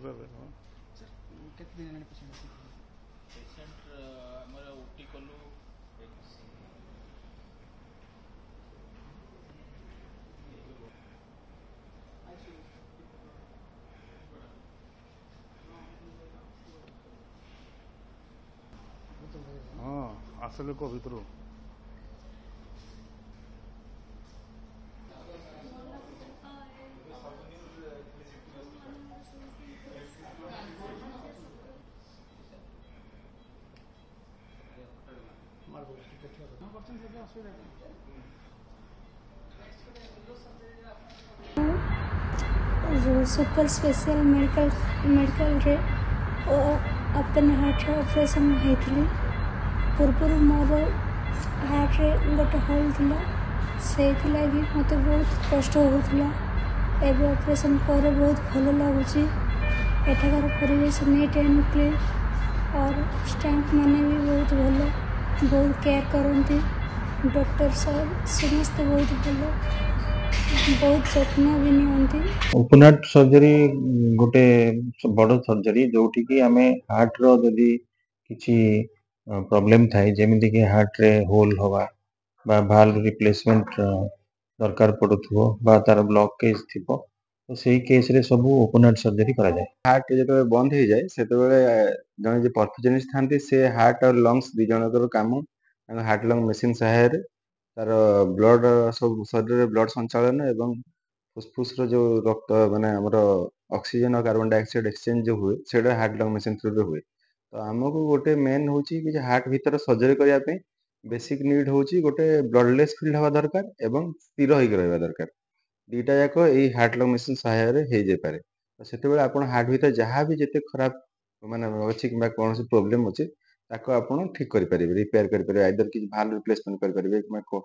Sir केते दिन patient हमर ओटी कलु हाँ आसले को भीतर सुपर स्पेशल मेडिकल रे ओपन हार्ट ऑपरेशन होती पूर्व मोर हार्ट रे गोटे होल थिला से लगी मत बहुत कष्ट होता एवं ऑपरेशन पर बहुत भल लगुच एठाकार परिवेश नीट एंड क्लीन और स्टाफ मैंने भी बहुत भल बहुत केयर करती डॉक्टर सब समस्त बहुत भल बहुत जत्न भी नियंती। ओपन हार्ट सर्जरी गोटे बड़ सर्जरी जोटी की आमे हार्ट रो जदी किछि प्रॉब्लम थाए जेमिति कि हार्ट रे होल होवा बा भाल्व रिप्लेसमेंट दरकार पड़ुथबो बा तार ब्लॉकेज थिबो तो सेही केस रे सब ओपन हार्ट सर्जरी करा जाए। हार्ट जेते बंद हो जाए सेते बेले जने जे परफेक्शनिस्ट थांती से हार्ट और लंग्स दि जनकर काम हार्ट लंग मशीन सहायता तार ब्लड सब शरीर ब्लड संचालन एवं फुसफुस जो रक्त माने हमर ऑक्सीजन और कार्बन डाइऑक्साइड एक्सचेंज जो हुए सेटा हार्ट लंग मशीन थ्रू हुए तो हमको गोटे मेन होची कि हार्ट भीतर सर्जरी करिया पे बेसिक नीड होची गोटे ब्लडलेस फील्ड हवा दरकार एवं स्थिर होई रहबा दरकार दीटा जाक एई हार्ट लंग मशीन सहायता हे जे पारे तो सेते बेले आपण हार्ट भीतर जहाँ भी जेते खराब माने अछि कि कोनोसी प्रॉब्लम अछि ताको आपण ठीक करि परिबे रिपेयर करि परिबे आइदर कि भाल्व रिप्लेसमेंट करि परिबे कि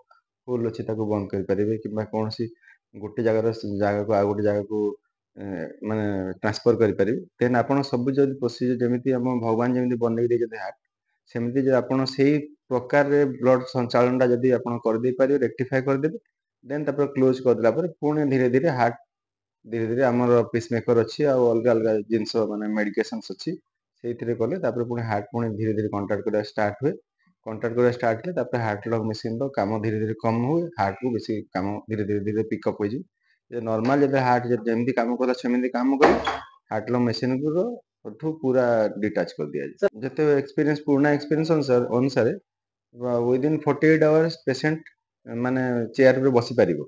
होल अछि ताको बंद करि परिबे कि कोनोसी गोटे जगह को आ गोटे जगह को माने ट्रांसफर करि परिबे देन आपण सब जदि प्रोसीजर जेमिति हम भगवान जेमिति बनै दे जदि हार्ट सेमिति जे आपण सेही प्रकार रे ब्लड संचालन जदि आपण कर दे परिबे रेक्टिफाई कर देबे देन तापर क्लोज कर दिला पर पुणे धीरे धीरे हार्ट धीरे धीरे हमर पेसमेकर अछि आ अलग अलग जिंस माने मेडिकेशंस अछि सेथिरे कले तापर पुणे हार्ट पुणे धीरे धीरे कांटेक्ट करा स्टार्ट हुए कांटेक्ट करा स्टार्ट ले तापर हार्ट लंग मशीन रो काम धीरे धीरे कम हुए हार्ट को बेसी काम धीरे धीरे धीरे पिकअप हो जी जे नॉर्मल जे हार्ट जेमती काम करला सेमती काम करे हार्ट लंग मशीन को पूरा डिटैच कर दिया जाए जते एक्सपीरियंस पुराना एक्सपीरियंस अनुसार विद इन 48 आवर्स पेशेंट माने चेयर पे बसी पारिबो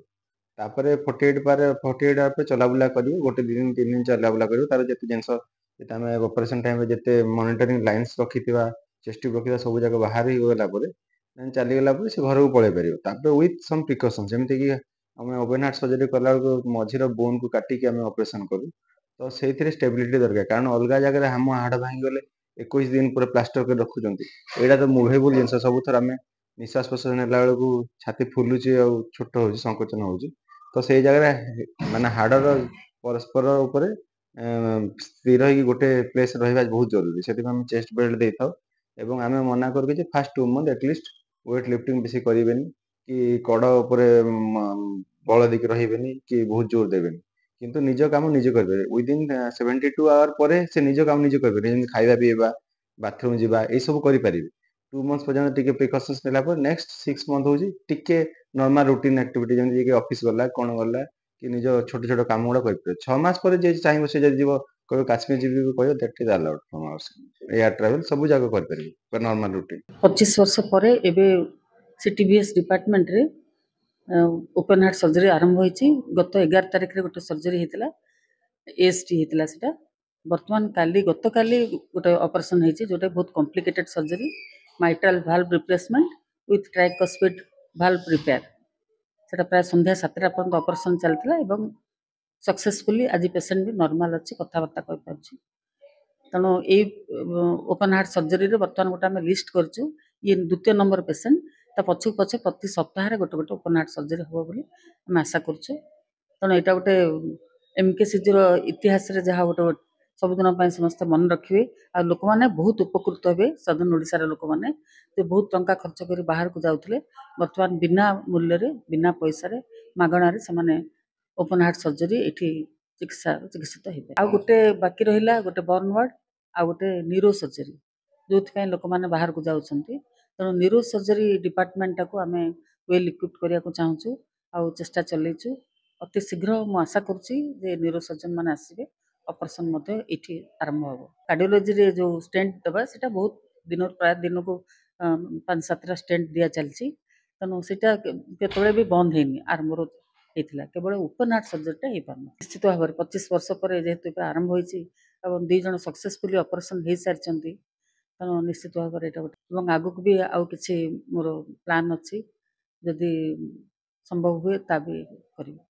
तापरे 48 आवर पे चला बुला करियो गोटे दिन 3 दिन चला बुला करियो तार जते जिंस जेता हम ऑपरेशन टाइम जते मॉनिटरिंग लाइंस रखिथिबा चेस्ट रखिथिबा सब जगह बाहर ही गला परे देन चली गला परे से घर को पळे परियो तापरे विथ सम प्रिकॉशन जेमते कि हम ओपन हार्ट सर्जरी करला को मझिर बोन को काटी के हम ऑपरेशन करू तो सेथिरे स्टेबिलिटी दरकार कारण अलगा जगह हम हाड़ भांगी गले 21 दिन पूरा प्लास्टर कर रखुचंती एडा तो मूवेबल जिंस सब थर हम निश्वास प्रश्वास नेला बेलू छाती फुलुची और छोट हो संकोचन हो तो से जगह माने हाड़र परस्पर ऊपर स्थिर होगी गोटे प्लेस रहिबा बहुत जरूरी से हम चेस्ट बेल्ट दे थाओ एवं आमे मना करके जे first 2 month at least weight lifting बेसी करिवेनी कि कड़ ऊपर बल देके रहिबेनी कि बहुत जोर देबेनी किंतु निज काम निजे करबे विद इन 72 आवर परे से निज काम निजे करबे जेन खाइबा पीबा बाथरूम जिबा ए सब करि परिबे 2 मंथ्स पर्यंत टिके प्रिकॉशंस नेला पर नेक्स्ट 6 मंथ होजी टिके नॉर्मल रूटीन एक्टिविटी जेन कि ऑफिस गला कोन गला कि निज छोट छोट काम गुडा कर 6 मास पर जे चाहिबो से जे जीवो कहियो काश्मीर जीवी को कहियो that is allowed from our air travel सब जगह कर परिबे नॉर्मल रूटीन 25 वर्ष पर एबे सीटीबीएस डिपार्टमेंट रे ओपन हार्ट सर्जरी आरंभ होईची गत 11 तारिख रे गोटे सर्जरी हेतिला एएसटी हेतिला सेटा वर्तमान काली गत काली गोटे ऑपरेशन हेची जोटे बहुत complicated surgery mitral valve replacement with tricuspid valve repair सेटा प्राय संध्या 7टा पर्यंत ऑपरेशन चलतिला एवं सक्सेसफुली आज पेशेंट भी नॉर्मल अछि कथावार्ता कर पाछि तनो ए ओपन हार्ट सर्जरी रे वर्तमान गोटे हम लिस्ट करछु ये द्वितीय नंबर पेशेंट ता पछु पछे प्रति सप्ताह रे गोटे गोटे ओपन हार्ट सर्जरी होबो बोली हम आशा करछु तनो एटा गोटे एमकेसीजी रो इतिहास रे जहा गोटे सब दिन पय समस्त मन रखिबे आ लोक माने बहुत उपकृत हेबे साधारण ओडिसा रे लोक माने जे बहुत टंका खर्च करी बाहर को जाउथले वर्तमान बिना मूल्य रे बिना पैसा रे मागणा रे समाने ओपन हार्ट सर्जरी एठी ଚିକିତ୍ସିତ ହେଇପାରିବେ। ଆଉ ଗୋଟେ ବାକି ରହିଲା ଗୋଟେ ବର୍ନ ୱାର୍ଡ ଆଉ ଗୋଟେ ନ୍ୟୁରୋ ସର୍ଜରୀ, ଯୋଉଥିପାଇଁ ଲୋକମାନେ ବାହାରକୁ ଯାଉଛନ୍ତି। ତେଣୁ ନ୍ୟୁରୋ ସର୍ଜରୀ ଡିପାର୍ଟମେଣ୍ଟଟାକୁ ଆମେ ୱେଲ୍ ଇକ୍ୱିପ୍ କରିବାକୁ ଚାହୁଁଛୁ ଆଉ ଚେଷ୍ଟା ଚଲେଇଛୁ। ଅତି ଶୀଘ୍ର ମୁଁ ଆଶା କରୁଛି ଯେ ନ୍ୟୁରୋ ସର୍ଜନ ମାନେ ଆସିବେ, ଅପରେସନ୍ ମଧ୍ୟ ଏଇଠି ଆରମ୍ଭ ହେବ। କାର୍ଡ଼ିଓଲୋଜିରେ ଯେଉଁ ଷ୍ଟେଣ୍ଟ ଦେବା ସେଇଟା ବହୁତ ପ୍ରାୟ ଦିନକୁ 5-7ଟା ଷ୍ଟେଣ୍ଟ ଦିଆ ଚାଲିଛି। ତେଣୁ ସେଇଟା କେତେବେଳେ ବି ବନ୍ଦ ହେଇନି, ଆରମ୍ଭରୁ ହେଇଥିଲା। କେବଳ ଓପନ୍ ହାର୍ଟ ସର୍ଜରୀଟା ହେଇପାରୁନି। ନିଶ୍ଚିତ ଭାବରେ 25 ବର୍ଷ ପରେ ଯେହେତୁ ଏବେ ଆରମ୍ଭ ହୋଇଛି ଏବଂ 2 ଜଣ ସକ୍ସେସଫୁଲି ଅପରେସନ୍ ହେଇସାରିଛନ୍ତି, ତେଣୁ ନିଶ୍ଚିତ ଭାବରେ ଏଇଟା ଗୋଟେ ଏବଂ ଆଗକୁ ବି ଆଉ କିଛି ମୋର ପ୍ଲାନ୍ ଅଛି, ଯଦି ସମ୍ଭବ ହୁଏ ତା ବି କରିବି।